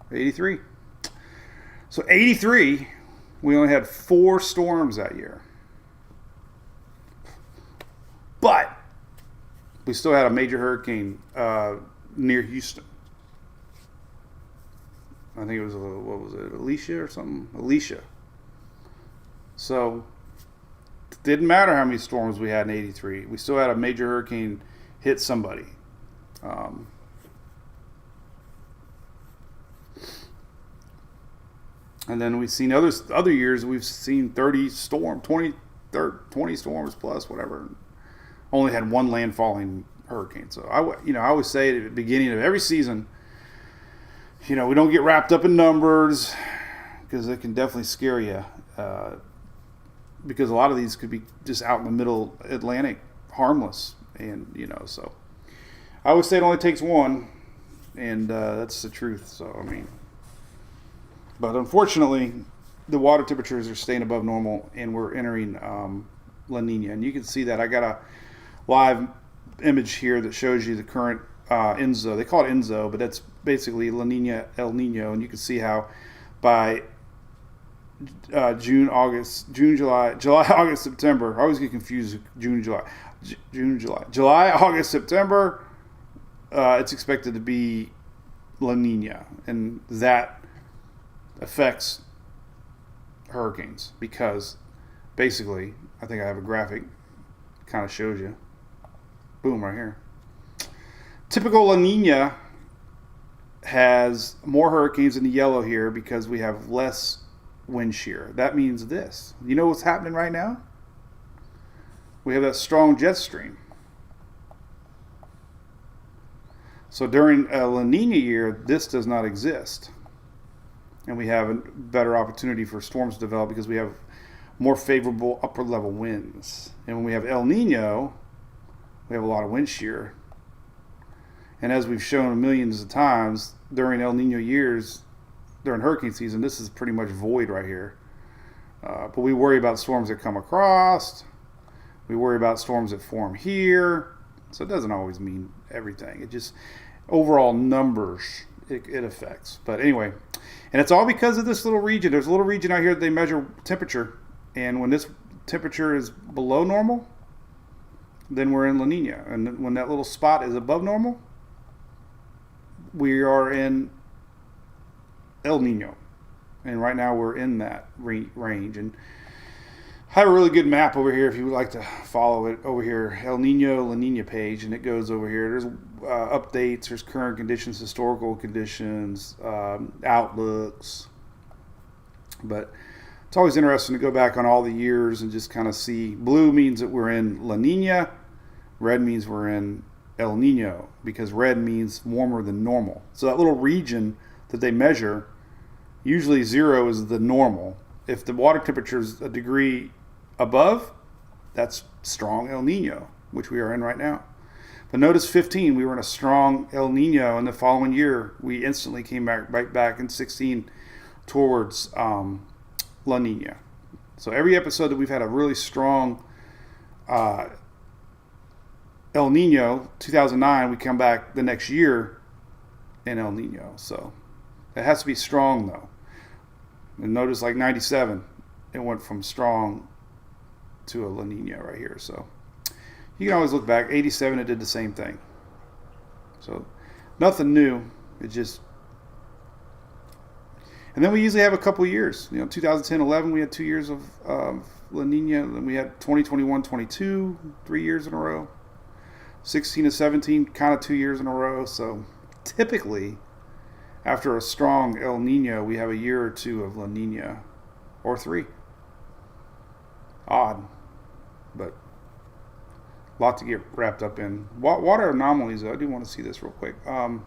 83. So 83, we only had 4 storms that year. But we still had a major hurricane near Houston. I think it was, what was it, Alicia or something? Alicia. So it didn't matter how many storms we had in 83. We still had a major hurricane hit somebody. And then we've seen other years, we've seen 30 storms, 20 storms plus, whatever. Only had 1 landfalling hurricane. So I always say at the beginning of every season, we don't get wrapped up in numbers because it can definitely scare you. Because a lot of these could be just out in the middle Atlantic, harmless. And, so I would say it only takes 1, and that's the truth. So, I mean, but unfortunately, the water temperatures are staying above normal, and we're entering La Nina. And you can see that. I got a live image here that shows you the current ENSO. They call it ENSO, but that's basically La Nina, El Nino. And you can see how by July, August, September. I always get confused with July, August, September. It's expected to be La Nina, and that affects hurricanes because basically, I think I have a graphic kind of shows you. Boom, right here. Typical La Nina has more hurricanes in the yellow here because we have less wind shear. That means this. You know what's happening right now? We have that strong jet stream. So during a La Nina year, this does not exist. And we have a better opportunity for storms to develop because we have more favorable upper level winds. And when we have El Nino, we have a lot of wind shear. And as we've shown millions of times, during El Nino years, during hurricane season, this is pretty much void right here. But we worry about storms that come across. We worry about storms that form here. So it doesn't always mean everything. It just, overall numbers, it affects. But anyway, and it's all because of this little region. There's a little region out here that they measure temperature. And when this temperature is below normal, then we're in La Nina. And when that little spot is above normal, we are in El Nino. And right now we're in that range. And I have a really good map over here if you would like to follow it over here. El Nino, La Nina page, and it goes over here. There's updates, there's current conditions, historical conditions, outlooks. But it's always interesting to go back on all the years and just kind of see. Blue means that we're in La Nina. Red means we're in El Nino, because red means warmer than normal. So that little region that they measure, usually 0 is the normal. If the water temperature is a degree above, that's strong El Nino, which we are in right now. But notice 15, we were in a strong El Nino, and the following year we instantly came back in 16 towards La Nina. So every episode that we've had a really strong El Nino, 2009, we come back the next year in El Nino. So it has to be strong though. And notice like 97, it went from strong to a La Nina right here. So you can always look back. 87, it did the same thing. So nothing new. It just... And then we usually have a couple years. 2010, 11, we had 2 years of La Nina. Then we had 2021, 22, 3 years in a row. 16 to 17, kind of 2 years in a row. So typically, after a strong El Nino, we have a year or two of La Nina, or 3. Odd, but a lot to get wrapped up in. Water anomalies, though, I do want to see this real quick. The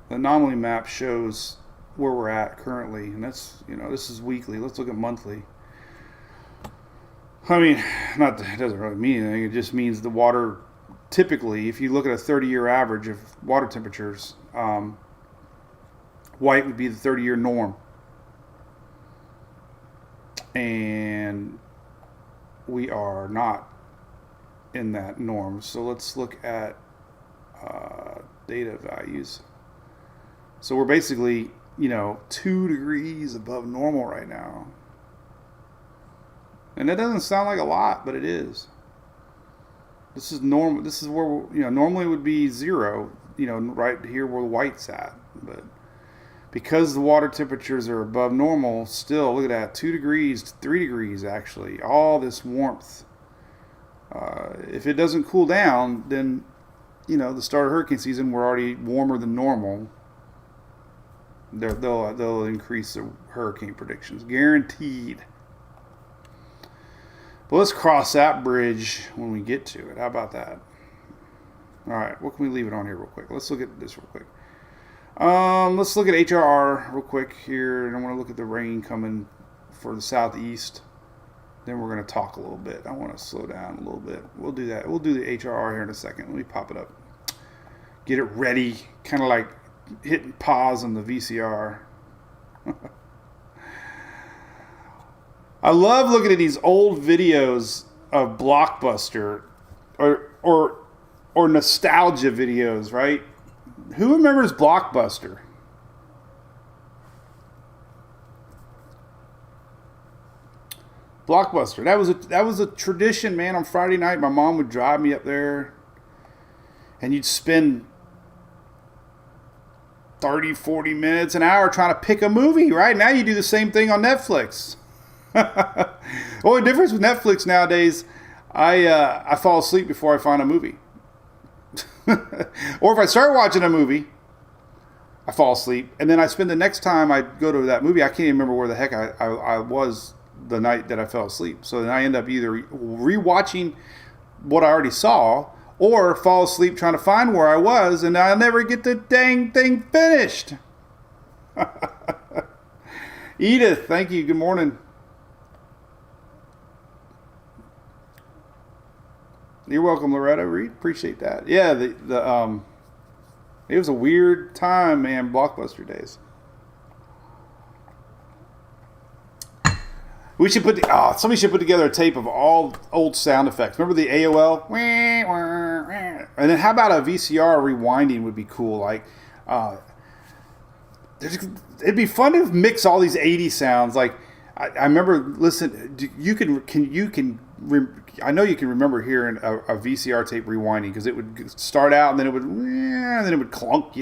anomaly map shows where we're at currently, and that's, this is weekly. Let's look at monthly. I mean, it doesn't really mean anything. It just means the water, typically, if you look at a 30-year average of water temperatures, white would be the 30-year norm. And we are not in that norm. So let's look at data values. So we're basically, 2 degrees above normal right now. And that doesn't sound like a lot, but it is. This is normal. This is where, normally it would be 0, right here where the white's at. But because the water temperatures are above normal, still, look at that, 2 degrees, 3 degrees actually, all this warmth. If it doesn't cool down, then, the start of hurricane season, we're already warmer than normal. They'll increase the hurricane predictions, guaranteed. But let's cross that bridge when we get to it. How about that? All right, what can we leave it on here real quick? Let's look at this real quick. Let's look at HRR real quick here, and I want to look at the rain coming for the southeast. Then we're going to talk a little bit. I want to slow down a little bit. We'll do that. We'll do the HRR here in a second. Let me pop it up. Get it ready, kind of like hitting pause on the VCR. I love looking at these old videos of Blockbuster or nostalgia videos, right? Who remembers Blockbuster? Blockbuster. That was a tradition, man. On Friday night, my mom would drive me up there, and you'd spend 30, 40 minutes, an hour trying to pick a movie, right? Now you do the same thing on Netflix. Well, the difference with Netflix nowadays, I fall asleep before I find a movie. Or if I start watching a movie, I fall asleep, and then I spend the next time I go to that movie, I can't even remember where the heck I was the night that I fell asleep. So then I end up either rewatching what I already saw, or fall asleep trying to find where I was, and I'll never get the dang thing finished. Edith, thank you. Good morning. You're welcome, Loretta Reed. Appreciate that. Yeah, it was a weird time, man. Blockbuster days. We should somebody should put together a tape of all old sound effects. Remember the AOL? And then how about a VCR rewinding would be cool. Like, it'd be fun to mix all these 80s sounds. Like, I remember, listen, I know you can remember hearing a VCR tape rewinding, because it would start out and then it would clunk,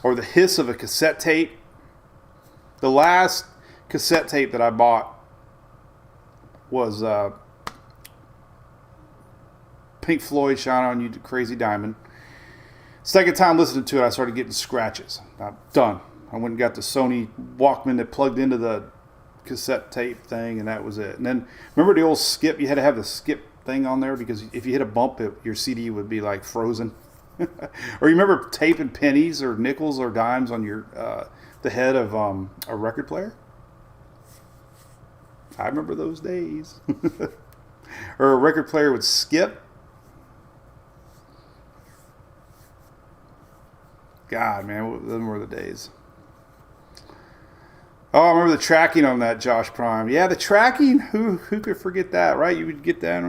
or the hiss of a cassette tape. The last cassette tape that I bought was Pink Floyd, Shine On You Crazy Diamond. Second time listening to it, I started getting scratches. I'm done. I went and got the Sony Walkman that plugged into the cassette tape thing, and that was it. And then, remember the old skip? You had to have the skip thing on there because if you hit a bump, your CD would be like frozen. Or you remember taping pennies or nickels or dimes on your the head of a record player? I remember those days. Or a record player would skip. God, man, those were the days. Oh, I remember the tracking on that, Josh Prime. Yeah, the tracking. Who could forget that, right? You would get that.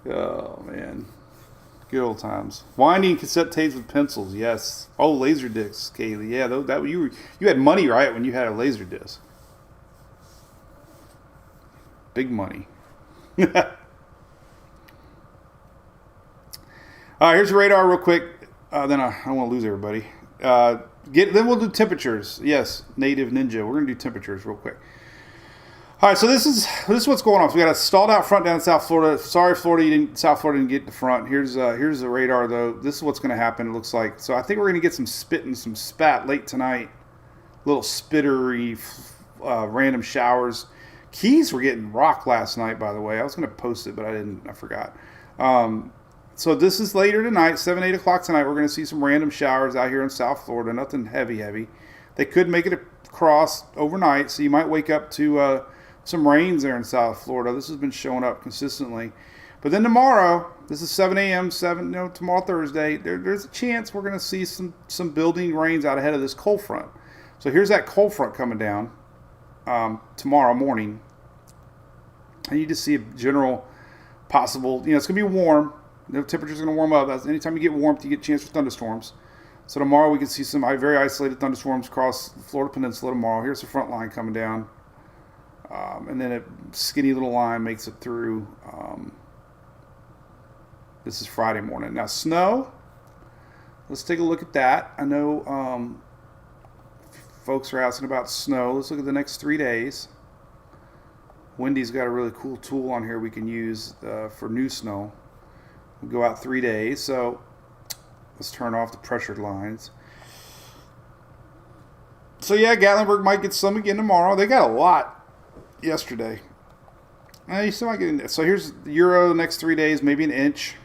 Oh, man. Good old times. Winding cassette tapes with pencils, yes. Oh, laser discs, Kaylee. Yeah, that you had money, right, when you had a laser disc. Big money. All right, here's the radar real quick. Then I don't want to lose everybody. Then we'll do temperatures. Yes, Native Ninja. We're going to do temperatures real quick. All right, so this is what's going on. So we got a stalled out front down in South Florida. Sorry, South Florida didn't get the front. Here's the radar, though. This is what's going to happen, it looks like. So I think we're going to get some spit and some spat late tonight. Little spittery, random showers. Keys were getting rocked last night, by the way. I was going to post it, but I didn't. I forgot. So this is later tonight, 7, 8 o'clock tonight. We're going to see some random showers out here in South Florida. Nothing heavy. They could make it across overnight, so you might wake up to some rains there in South Florida. This has been showing up consistently. But then tomorrow, this is 7 a.m., tomorrow Thursday, there's a chance we're going to see some building rains out ahead of this cold front. So here's that cold front coming down tomorrow morning. And you just see a general possible, it's going to be warm. The temperature's going to warm up. Anytime you get warmth, you get a chance for thunderstorms. So tomorrow we can see some very isolated thunderstorms across the Florida Peninsula tomorrow. Here's the front line coming down. And then a skinny little line makes it through. This is Friday morning. Now, snow. Let's take a look at that. I know folks are asking about snow. Let's look at the next 3 days. Wendy's got a really cool tool on here we can use for new snow. We'll go out 3 days. So let's turn off the pressured lines. So yeah, Gatlinburg might get some again tomorrow. They got a lot yesterday. You still might get in. So here's the Euro the next 3 days, maybe an inch.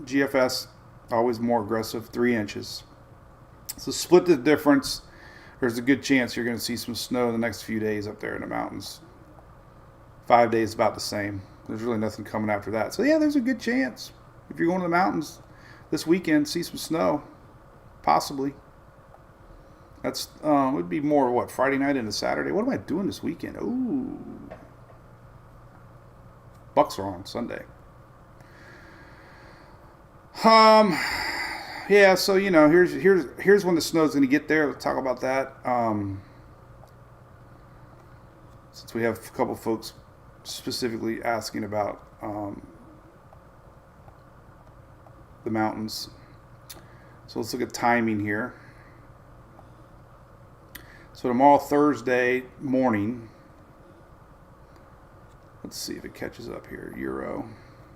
GFS, always more aggressive, 3 inches. So split the difference. There's a good chance you're going to see some snow in the next few days up there in the mountains. 5 days about the same. There's really nothing coming after that. So yeah, there's a good chance. If you're going to the mountains this weekend, see some snow. Possibly. That's would be more Friday night into Saturday. What am I doing this weekend? Ooh. Bucks are on Sunday. Yeah, so here's when the snow's going to get there. Let's talk about that. Since we have a couple folks specifically asking about the mountains. So let's look at timing here. So tomorrow, Thursday morning. Let's see if it catches up here. Euro.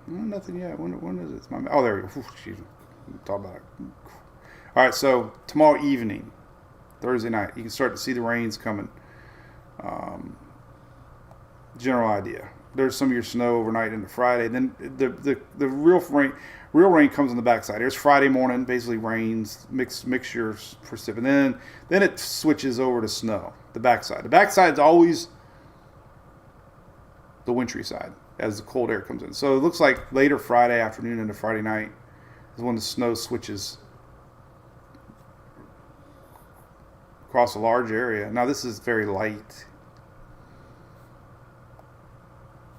Nothing yet. When is it? There we go. Excuse me. Talk about it. All right, so tomorrow evening, Thursday night, you can start to see the rains coming. General idea. There's some of your snow overnight into Friday. Then the real rain comes on the backside. There's Friday morning, basically rains, mixtures, precipitation. Then it switches over to snow. The backside. The backside is always the wintry side as the cold air comes in. So it looks like later Friday afternoon into Friday night is when the snow switches across a large area. Now this is very light.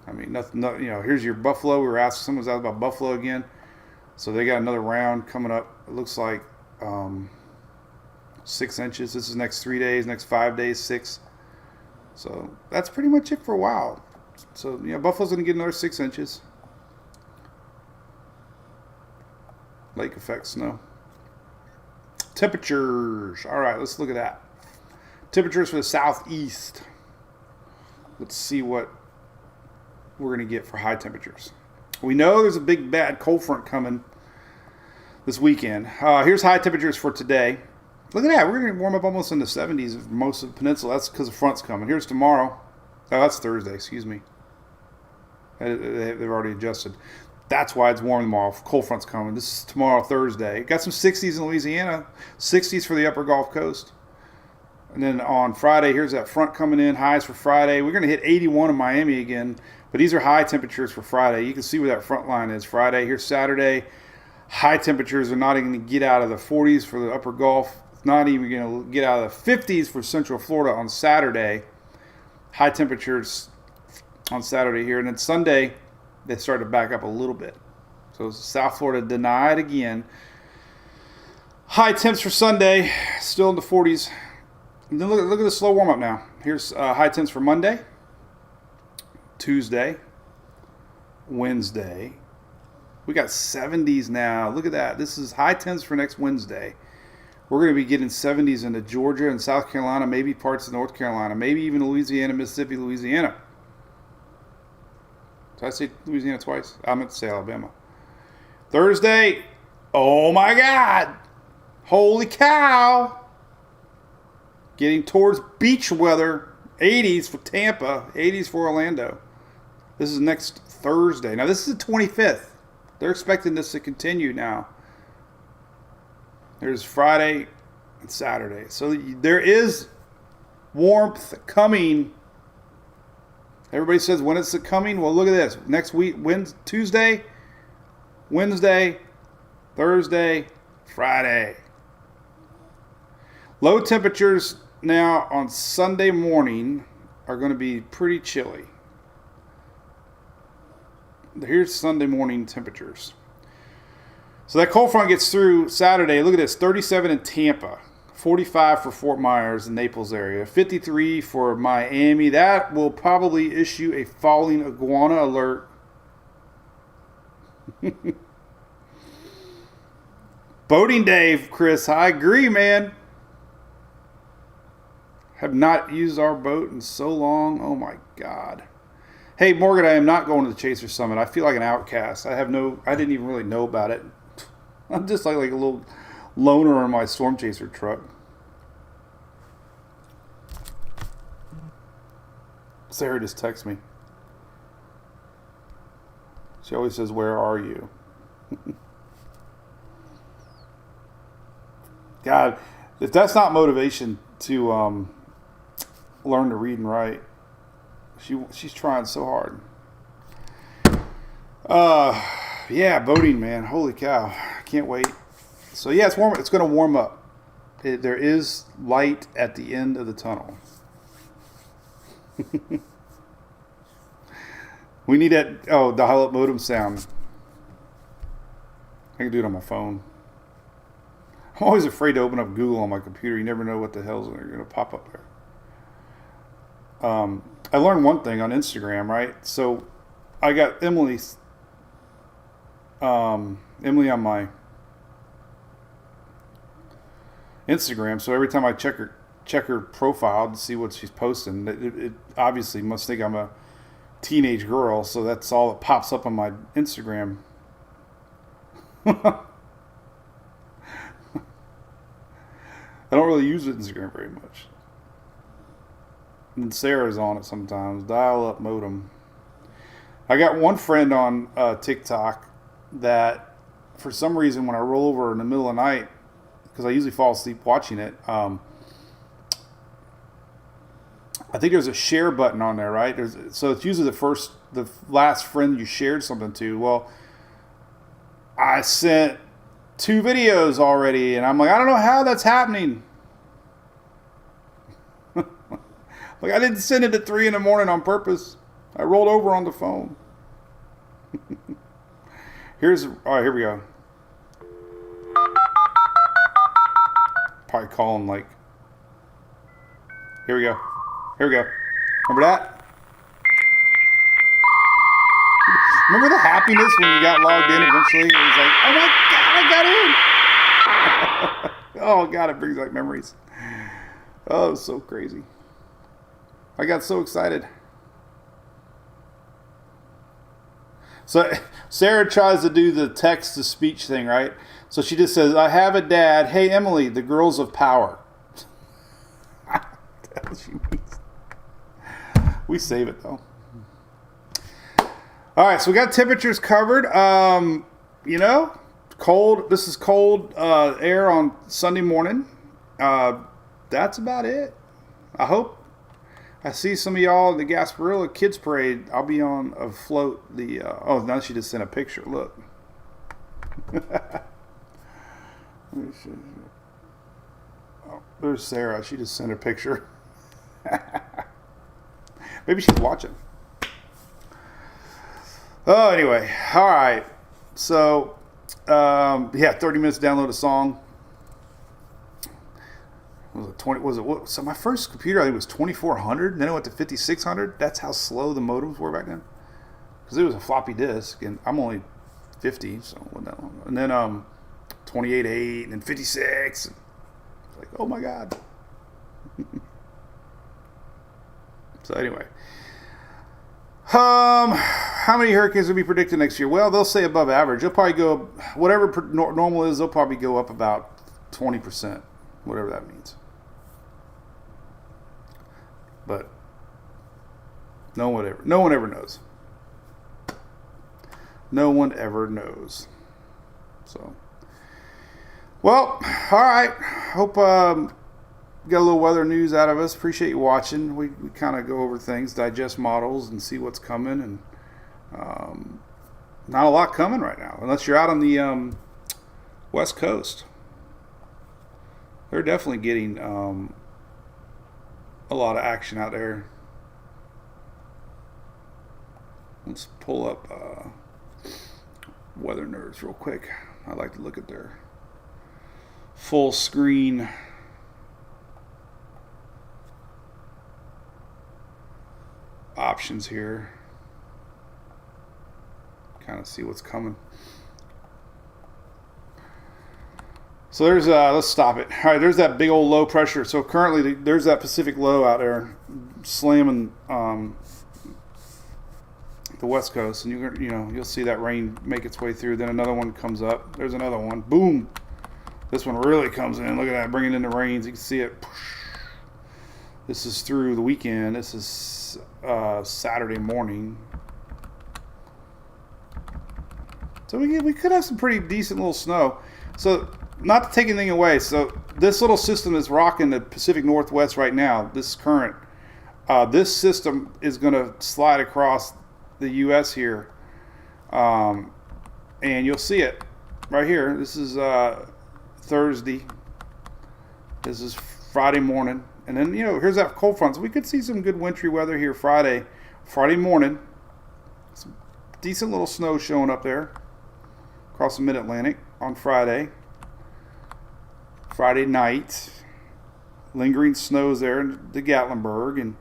I mean, nothing. Here's your Buffalo. We were asking, someone's asked about Buffalo again. So they got another round coming up. It looks like 6 inches. This is next 3 days, next 5 days, 6. So that's pretty much it for a while. So Buffalo's going to get another 6 inches. Lake effect snow. Temperatures. All right, let's look at that. Temperatures for the southeast. Let's see what we're going to get for high temperatures. We know there's a big bad cold front coming this weekend. Here's high temperatures for today. Look at that. We're going to warm up almost in the 70s of most of the peninsula. That's because the front's coming. Here's tomorrow. Oh, that's Thursday. Excuse me. They've already adjusted. That's why it's warm tomorrow. Cold front's coming. This is tomorrow, Thursday. Got some 60s in Louisiana. 60s for the upper Gulf Coast. And then on Friday, here's that front coming in. Highs for Friday. We're going to hit 81 in Miami again. But these are high temperatures for Friday. You can see where that front line is. Friday. Here's Saturday. High temperatures are not even going to get out of the 40s for the upper Gulf. It's not even going to get out of the 50s for Central Florida on Saturday. High temperatures on Saturday here. And then Sunday, they start to back up a little bit. So South Florida denied again. High temps for Sunday, still in the 40s. And then look at the slow warm-up now. Here's high temps for Monday, Tuesday, Wednesday. We got 70s now. Look at that. This is high temps for next Wednesday. We're going to be getting 70s into Georgia and South Carolina, maybe parts of North Carolina, maybe even Louisiana, Mississippi, Louisiana. Did I say Louisiana twice? I meant to say Alabama. Thursday, oh my God. Holy cow. Getting towards beach weather. 80s for Tampa, 80s for Orlando. This is next Thursday. Now, this is the 25th. They're expecting this to continue now. There's Friday and Saturday. So there is warmth coming. Everybody says, when is it coming? Well, look at this. Next week, Tuesday, Wednesday, Thursday, Friday. Low temperatures now on Sunday morning are going to be pretty chilly. Here's Sunday morning temperatures. So that cold front gets through Saturday. Look at this, 37 in Tampa, 45 for Fort Myers and Naples area, 53 for Miami. That will probably issue a falling iguana alert. Boating day, Chris. I agree, man. Have not used our boat in so long. Oh my God. Hey, Morgan, I am not going to the Chaser Summit. I feel like an outcast. I didn't even really know about it. I'm just like a little loner in my Storm Chaser truck. Sarah just texts me. She always says, "Where are you?" God, if that's not motivation to learn to read and write, she's trying so hard. Yeah, boating, man. Holy cow. Can't wait. So yeah, it's warm. It's going to warm up. There is light at the end of the tunnel. We need that dial-up modem sound. I can do it on my phone. I'm always afraid to open up Google on my computer. You never know what the hell's going to pop up there. I learned one thing on Instagram, right? So I got Emily on my Instagram. So every time I check her profile to see what she's posting, it obviously must think I'm a teenage girl. So that's all that pops up on my Instagram. I don't really use Instagram very much. And Sarah's on it sometimes. Dial-up modem. I got one friend on TikTok that, for some reason, when I roll over in the middle of the night, because I usually fall asleep watching it, I think there's a share button on there, right? So it's usually the last friend you shared something to. Well, I sent 2 videos already, and I'm like, I don't know how that's happening. Like, I didn't send it at 3 a.m. on purpose. I rolled over on the phone. All right, here we go. Probably calling like, here we go. Remember that? Remember the happiness when you got logged in eventually? It was like, oh my God, I got in. Oh, God, it brings back memories. Oh, it was so crazy. I got so excited. So Sarah tries to do the text-to-speech thing, right? So she just says, I have a dad. Hey, Emily, the girls of power. What the hell she means. We save it, though. All right, so we got temperatures covered. Cold. This is cold air on Sunday morning. That's about it. I hope I see some of y'all in the Gasparilla Kids Parade. I'll be on a float. Now she just sent a picture. Look. Let me see. Oh, there's Sarah. She just sent a picture. Maybe she's watching. Oh, anyway. All right. So, 30 minutes to download a song. So my first computer, I think, was 2400. Then it went to 5600. That's how slow the modems were back then. Because it was a floppy disk, and I'm only 50, so it wasn't that long. And then 28.8, and then 56. And it's like, oh my God. So anyway. How many hurricanes will be predicted next year? Well, they'll say above average. They'll probably go, whatever normal is, they'll probably go up about 20%, whatever that means. But no one ever knows. No one ever knows. So, well, all right. Hope got a little weather news out of us. Appreciate you watching. We kind of go over things, digest models, and see what's coming. And not a lot coming right now, unless you're out on the West Coast. They're definitely getting a lot of action out there. Let's pull up Weather Nerds real quick. I like to look at their full screen options here. Kind of see what's coming. So there's let's stop it. All right, there's that big old low pressure. So currently there's that Pacific low out there slamming the West Coast, and you'll see that rain make its way through. Then another one comes up. There's another one. Boom. This one really comes in. Look at that, bringing in the rains. You can see it. This is through the weekend. This is Saturday morning. So we could have some pretty decent little snow. So not to take anything away. So this little system is rocking the Pacific Northwest right now. This current. This system is going to slide across the U.S. here. And you'll see it right here. This is Thursday. This is Friday morning. And then, here's that cold front. So we could see some good wintry weather here Friday morning. Some decent little snow showing up there across the mid-Atlantic on Friday. Friday night. Lingering snows there in the Gatlinburg and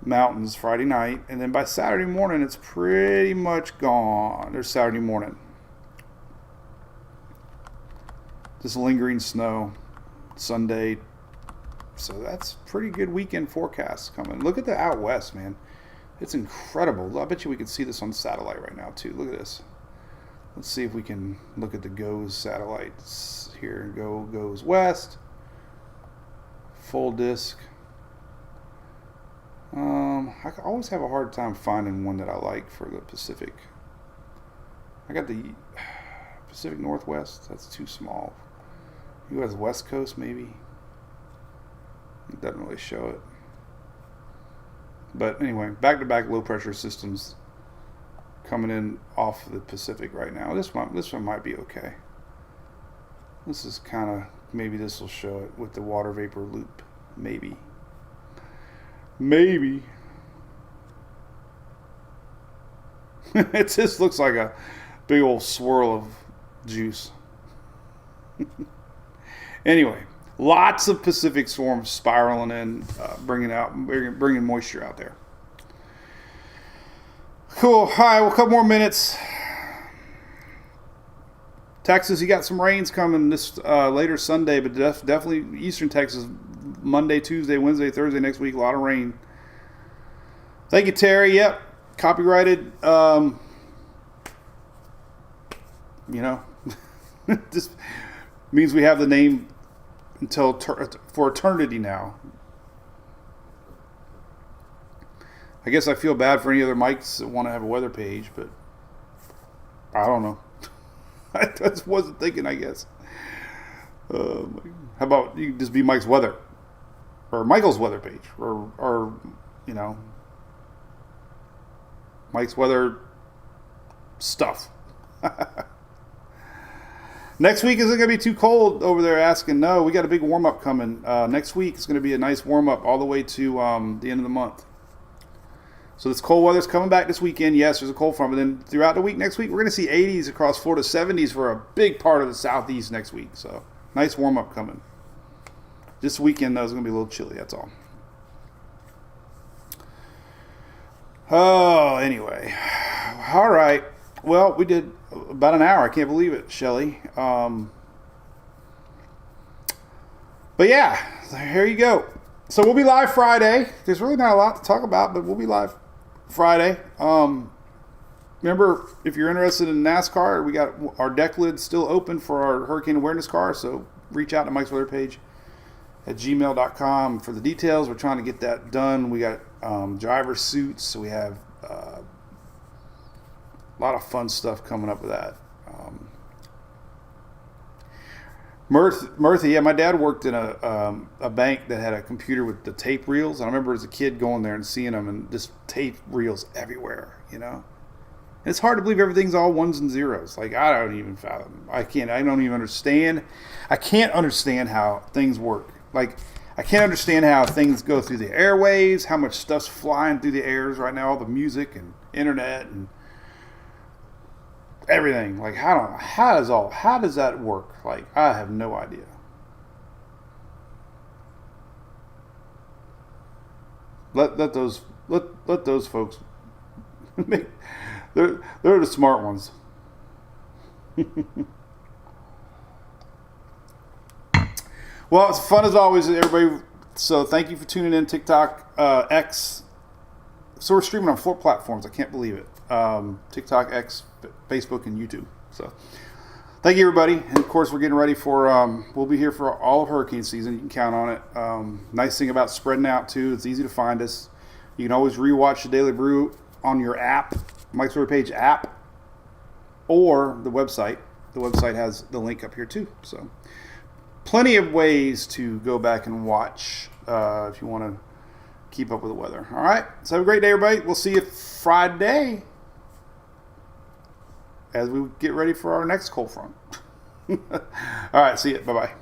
mountains Friday night. And then by Saturday morning, it's pretty much gone. There's Saturday morning. Just lingering snow. Sunday. So that's pretty good weekend forecast coming. Look at the out west, man. It's incredible. I bet you we can see this on satellite right now, too. Look at this. Let's see if we can look at the GOES satellites here. Goes west. Full disc. I always have a hard time finding one that I like for the Pacific. I got the Pacific Northwest. That's too small. U.S. West Coast, maybe. It doesn't really show it. But anyway, back-to-back low-pressure systems coming in off the Pacific right now. This one might be okay. This is kind of, maybe this will show it with the water vapor loop. Maybe. It just looks like a big old swirl of juice. Anyway, lots of Pacific storms spiraling in, bringing moisture out there. Cool. All right, well, a couple more minutes. Texas, you got some rains coming this later Sunday, but definitely Eastern Texas, Monday, Tuesday, Wednesday, Thursday next week, a lot of rain. Thank you, Terry. Yep, copyrighted. This means we have the name until for eternity now. I guess I feel bad for any other mics that want to have a weather page, but I don't know. I just wasn't thinking, I guess. How about you just be Mike's weather? Or Michael's weather page? Or Mike's weather stuff. Next week, is it going to be too cold over there asking? No, we got a big warm-up coming. Next week is going to be a nice warm-up all the way to the end of the month. So this cold weather's coming back this weekend. Yes, there's a cold front. But then throughout the week next week, we're going to see 80s across Florida, 70s for a big part of the southeast next week. So nice warm-up coming. This weekend, though, is going to be a little chilly. That's all. Oh, anyway. All right. Well, we did about an hour. I can't believe it, Shelly. But yeah, here you go. So we'll be live Friday. There's really not a lot to talk about, but we'll be live Friday. Remember, if you're interested in NASCAR, we got our deck lid still open for our hurricane awareness car. So reach out to Mike's weather page at gmail.com for the details. We're trying to get that done. We got driver suits. So we have a lot of fun stuff coming up with that. Murthy, yeah, my dad worked in a bank that had a computer with the tape reels. And I remember as a kid going there and seeing them and just tape reels everywhere, And it's hard to believe everything's all ones and zeros. Like, I don't even fathom. I don't even understand. I can't understand how things work. Like, I can't understand how things go through the airwaves, how much stuff's flying through the airs right now, all the music and internet and everything. Like, how does that work? Like, I have no idea. Let those folks make, they're the smart ones. Well, it's fun as always, everybody. So thank you for tuning in. TikTok, X. So we're streaming on 4 platforms. I can't believe it. TikTok, X, Facebook, and YouTube. So thank you, everybody. And of course, we're getting ready for. We'll be here for all of hurricane season. You can count on it. Nice thing about spreading out too. It's easy to find us. You can always rewatch the Daily Brew on your app, Mike's Weather Page app, or the website. The website has the link up here too. So plenty of ways to go back and watch if you want to keep up with the weather. All right. So have a great day, everybody. We'll see you Friday as we get ready for our next cold front. All right. See you. Bye-bye.